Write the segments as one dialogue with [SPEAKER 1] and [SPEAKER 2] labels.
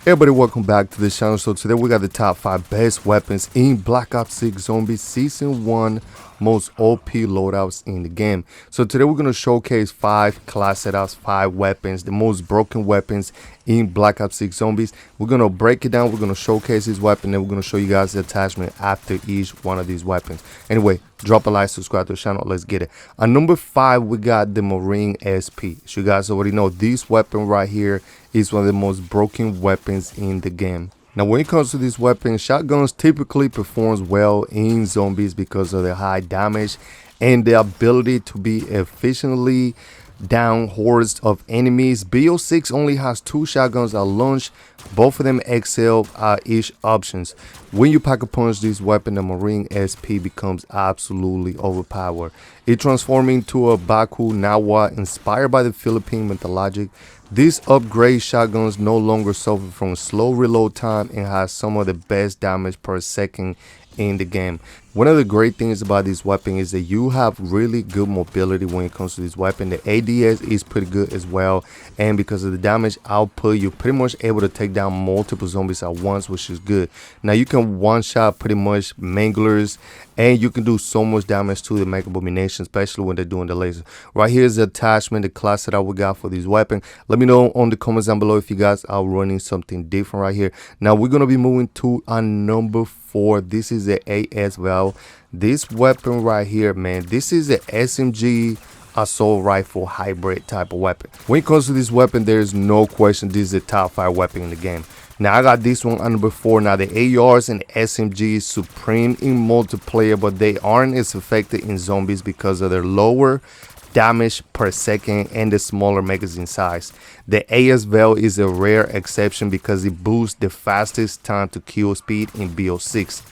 [SPEAKER 1] Everybody, welcome back to the channel. So today we got the top 5 best weapons in Black Ops 6 Zombies Season 1, most OP loadouts in the game. So today we're going to showcase 5 class setups, 5 weapons, the most broken weapons in Black Ops 6 Zombies. We're going to break it down, we're going to showcase this weapon, and we're going to show you guys the attachment after each one of these weapons. Anyway, drop a like, subscribe to the channel, let's get it. On number 5, we got the Marine SP. As you guys already know, this weapon right here is one of the most broken weapons in the game. Now when it comes to this weapon, shotguns typically performs well in zombies because of their high damage and the ability to be efficiently down hordes of enemies. BO6 only has 2 shotguns at launch, both of them excel each options. When you pack a punch this weapon, the Marine SP becomes absolutely overpowered. It transforms into a Baku Nawa inspired by the Philippine mythology. These upgrade shotguns no longer suffer from slow reload time and has some of the best damage per second in the game. One of the great things about this weapon is that you have really good mobility when it comes to this weapon. The ADS is pretty good as well, and because of the damage output, you're pretty much able to take down multiple zombies at once, which is good. Now you can one shot pretty much manglers, and you can do so much damage to the mega abomination, especially when they're doing the laser. Right here's the attachment, the class that we got for this weapon. Let me know on the comments down below if you guys are running something different right here. Now we're gonna be moving to number 4. This is the AS valve. This weapon right here, man, this is the SMG assault rifle hybrid type of weapon. When it comes to this weapon, there's no question this is the top 5 weapon in the game. Now I got this one on number 4. Now the ARs and SMGs supreme in multiplayer, but they aren't as effective in zombies because of their lower damage per second and the smaller magazine size. The AS Veil is a rare exception because it boosts the fastest time to kill speed in BO6.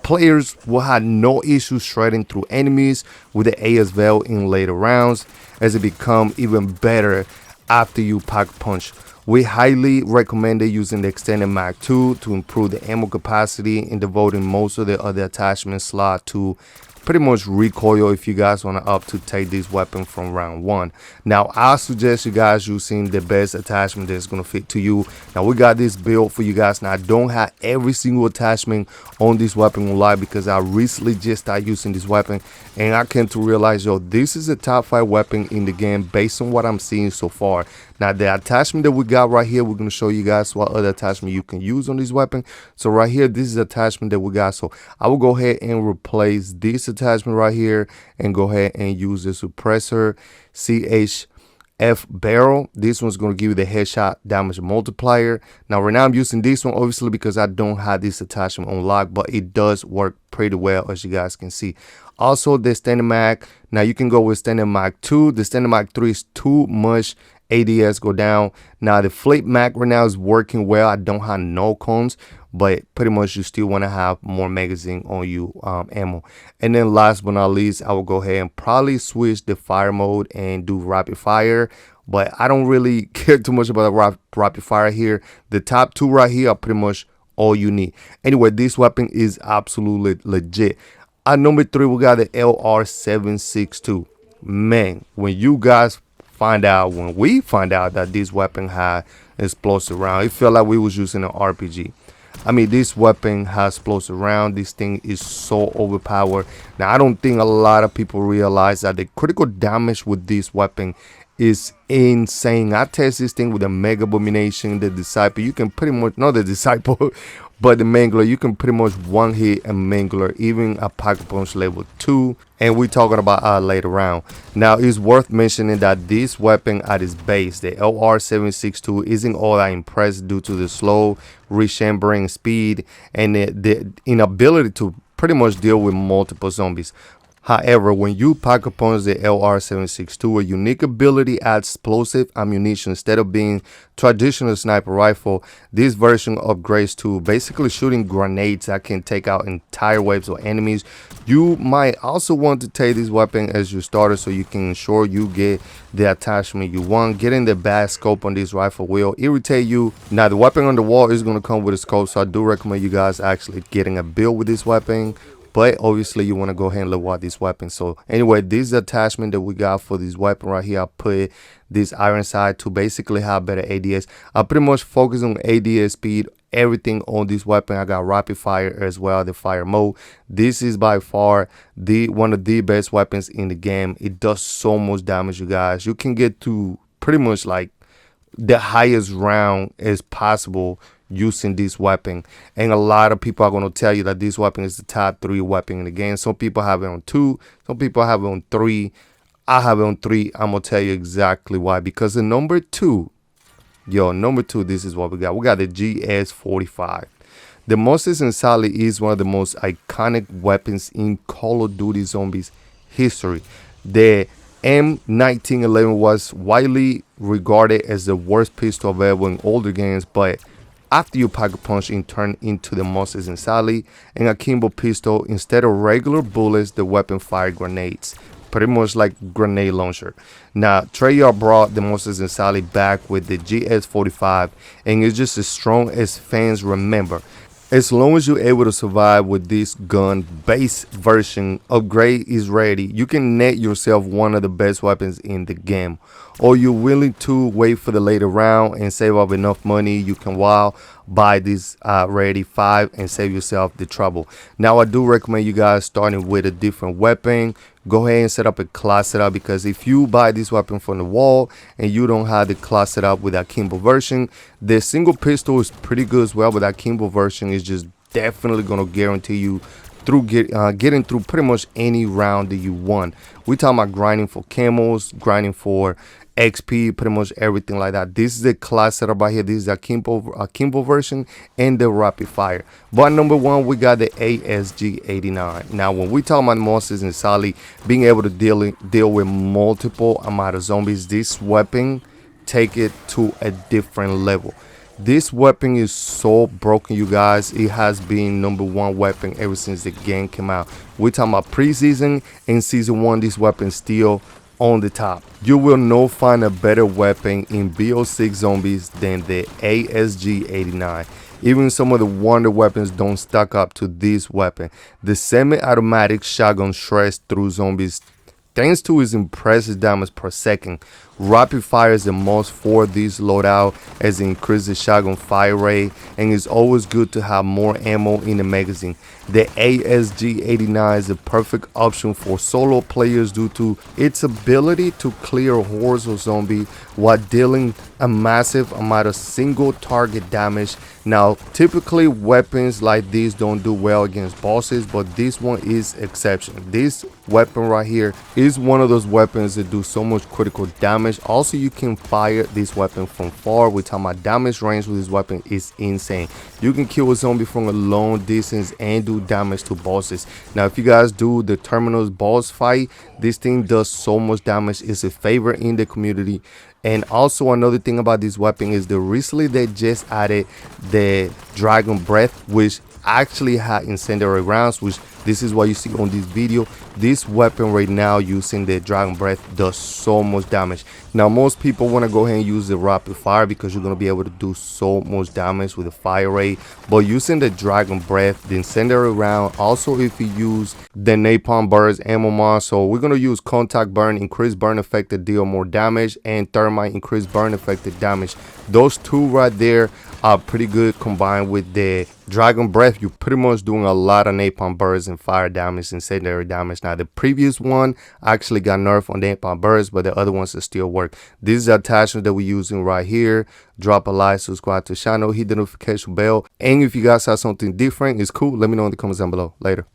[SPEAKER 1] Players will have no issue shredding through enemies with the AS Veil in later rounds, as it becomes even better after you pack a punch. We highly recommend using the extended mag 2 to improve the ammo capacity and devoting most of the other attachment slot to pretty much recoil if you guys want to opt to take this weapon from round 1. Now I suggest you guys using the best attachment that's going to fit to you. Now we got this build for you guys. Now I don't have every single attachment on this weapon on live because I recently just started using this weapon, and I came to realize, yo, this is a top 5 weapon in the game based on what I'm seeing so far. Now the attachment that we got right here, we're going to show you guys what other attachment you can use on this weapon. So right here, this is the attachment that we got. So I will go ahead and replace this attachment right here and go ahead and use the suppressor CHF barrel. This one's going to give you the headshot damage multiplier. Now right now I'm using this one obviously because I don't have this attachment on lock, but it does work pretty well, as you guys can see. Also the standard mag, now you can go with standard mag 2. The standard mag 3 is too much ADS go down. Now the flip mag right now is working well. I don't have no cones, but pretty much you still want to have more magazine on you, ammo. And then last but not least, I will go ahead and probably switch the fire mode and do rapid fire, but I don't really care too much about the rapid fire here. The top 2 right here are pretty much all you need. Anyway, this weapon is absolutely legit. At number 3, we got the LR762. Man, when we find out that this weapon had explosive round, it felt like we was using an RPG. I mean, this weapon has explosive round. This thing is so overpowered. Now I don't think a lot of people realize that the critical damage with this weapon is insane. I test this thing with the mega abomination, the disciple. You can pretty much, not the disciple, but the mangler, you can pretty much one hit a mangler, even a pack punch level 2, and we're talking about later round. Now it's worth mentioning that this weapon at its base, the LR762, isn't all that impressive due to the slow rechambering speed and the inability to pretty much deal with multiple zombies. However, when you pack a punch the LR762, a unique ability adds explosive ammunition. Instead of being traditional sniper rifle, this version upgrades to basically shooting grenades that can take out entire waves of enemies. You might also want to take this weapon as your starter so you can ensure you get the attachment you want. Getting the bad scope on this rifle will irritate you. Now the weapon on the wall is going to come with a scope, so I do recommend you guys actually getting a build with this weapon. but obviously you want to go ahead and load out this weapon. So anyway, this is the attachment that we got for this weapon right here. I put this iron sight to basically have better ADS. I pretty much focus on ADS speed, everything on this weapon. I got rapid fire as well, the fire mode. This is by far one of the best weapons in the game. It does so much damage, you guys. You can get to pretty much like the highest round as possible using this weapon, and a lot of people are going to tell you that this weapon is the top 3 weapon in the game. Some people have it on 2, some people have it on 3. I have it on 3. I'm gonna tell you exactly why. Because the number 2, number 2, this is what we got. We got the GS45. The Moses and Sally is one of the most iconic weapons in Call of Duty Zombies history. The M1911 was widely regarded as the worst pistol available in older games, but after you pack a punch, it turned into the Moses and Sally and a Camo pistol. Instead of regular bullets, the weapon fired grenades, pretty much like grenade launcher. Now Treyarch brought the Moses and Sally back with the GS45, and it's just as strong as fans remember. As long as you're able to survive with this gun, base version upgrade is ready. You can net yourself one of the best weapons in the game. Or you're willing to wait for the later round and save up enough money, you can buy this ready 5 and save yourself the trouble. Now I do recommend you guys starting with a different weapon. Go ahead and set up a class setup, because if you buy this weapon from the wall and you don't have the class set up with that Camo version, the single pistol is pretty good as well, but that Camo version is just definitely going to guarantee you through getting through pretty much any round that you want. We talking about grinding for camos, grinding for XP, pretty much everything like that. This is the class setup right here. This is the Camo version and the rapid fire. But number 1, we got the ASG89. Now when we talk about Moses and Sally being able to deal with multiple amount of zombies, this weapon take it to a different level. This weapon is so broken, you guys. It has been number 1 weapon ever since the game came out. We're talking about preseason and season 1. This weapon still on the top. You will not find a better weapon in BO6 zombies than the ASG89. Even some of the wonder weapons don't stack up to this weapon. The semi-automatic shotgun shreds through zombies thanks to its impressive damage per second. Rapid fire is the most for this loadout, as it increases the shotgun fire rate, and it's always good to have more ammo in the magazine. The ASG89 is the perfect option for solo players due to its ability to clear hordes of zombies while dealing a massive amount of single target damage. Now typically weapons like this don't do well against bosses, but this one is exception. This weapon right here is one of those weapons that do so much critical damage. Also, you can fire this weapon from far. We're talking about damage range with this weapon is insane. You can kill a zombie from a long distance and do damage to bosses. Now if you guys do the terminals boss fight, this thing does so much damage. It's a favorite in the community. And also another thing about this weapon is that recently they just added the Dragon Breath, which actually had incendiary rounds, which this is what you see on this video. This weapon right now using the Dragon Breath does so much damage. Now most people want to go ahead and use the rapid fire because you're going to be able to do so much damage with the fire rate, but using the Dragon Breath, the incendiary round, also if you use the napalm burst ammo mod, so we're going to use contact burn, increased burn effect to deal more damage, and thermite, increased burn effect to damage. Those two right there are pretty good combined with the Dragon Breath. You're pretty much doing a lot of napalm bursts and fire damage, incendiary damage. Now the previous one actually got nerfed on the napalm bursts, but the other ones that still work. This is the attachment that we're using right here. Drop a like, subscribe to the channel, hit the notification bell, and if you guys have something different, it's cool, let me know in the comments down below. Later.